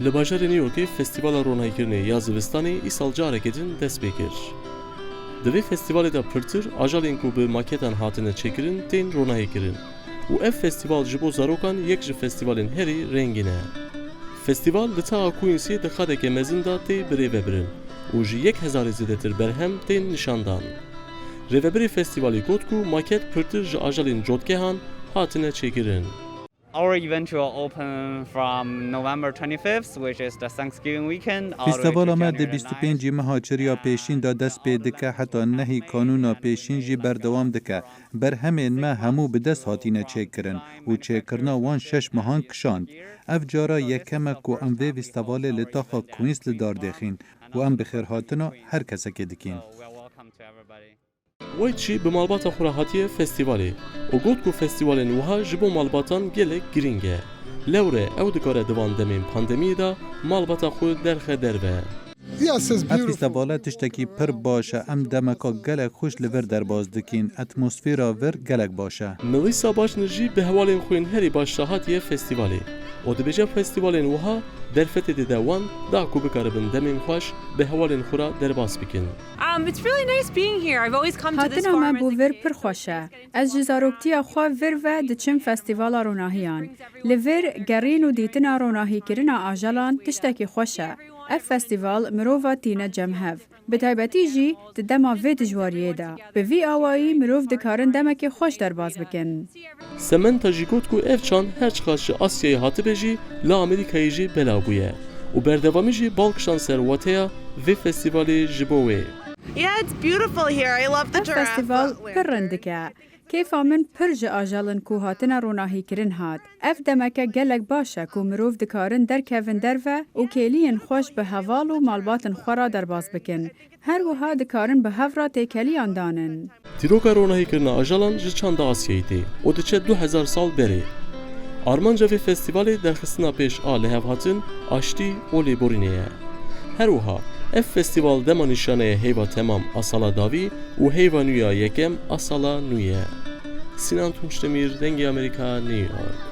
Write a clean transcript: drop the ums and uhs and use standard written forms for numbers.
لباجر نیویورکی فستیوال رونایکرنی یا زوستانی ای سال جارکتن دست بکر. دوی فستیوال دا پرتر آجالین کو به ماکتان هاتنه چکرین تین رونایکرین. و اف فستیوال جبو زاروکان یک ج فستیوالین هری رنگینه. فستیوال لتا کوینسی دخاده که مزندا تی بری وبرن. و جی 1000 زیدتر برهم تین نشاندان. ریوبری فستیوالی گوتکو ماکت پرتر ج آجالین جودکهان هاتنه چکرین. Our event will open from November 25th, which is the Thanksgiving weekend. فستیوالا ما ده 25 ماه چریا پیشین دا دست پی دکه حتی نهی کانونا پیشین جی بردوام دکه بر همین ما همو به دست هاتینه چک کرن و چک کرنا وان 6 ماهان کشاند. اف جارا یکمه کو ام وی فستیوال لطاقا کوینس لدار دخین و ام بخیر هاتنا هر کسا که دکین. وای چی به مالبات خوراهاتی فستیوالی و گفت که فستیوال نوها جبو مالباتان گله گرینگه لوره او دکاره دوان دمین پاندمی دا مالبات خود درخه دربه اف فستیوالا تشتکی پر باشه ام دمکا گلک خوش لور در باز دکین اتمسفیرا ور گلک باشه ملیسا باش نجی به حوالین خوین هری باش شاهاتی فستیوالی و دبیجه فستیوال نوها در فتت دوان دا کو بکاره بندمین خوش به حوالین خورا در باز بکن. It's really nice being here. I've always come to this هاتنا farm. ما بو ور پر خوشه. از جزاروکتیا خوا ور و دچم فستیوال روناهیان. لور گرین و دیتنا روناهی کرنا آجالان تشتکی خوشه. اف فستیوال مروفا تینا جمهف. بتایبتی جی تدما وید جواریه دا. به وی آوایی مروف دکارن دمکی خوش در باز بکن. سمن تاجیکوت کو افچان هرچ خاش آسیای هاته بجی لا امریکایی جی بلا بویه و بردوامی جی بالکشان سرواتیا وی فستیوالی جبوه. Yeah, it's beautiful here. I love the اف giraffe. فستیوال پر رندکه. کیفا من پرج آجالن کو هاتنا روناهی کرن هات. اف دمکه گلک باشه کو مروف دکارن در کهون درفه و کلین خوش به هوال و مالباتن خورا در باز بکن. هر وها دکارن به هفرا تکلی آندانن. دیروگا روناهی کرنا آجالان جی چند آسیایی تی و دچه 2000 سال بری. آرمانجا وی فستیوالی در خستنا پیش آله هاتن آشتی و لیبورینیه. هر وها اف فستیوال دما نشانه هیوا تمام اصالا داوی و هیوا نویا یکم اصالا نویه. سینان تونشتمیر دنگی امریکا نیویورک.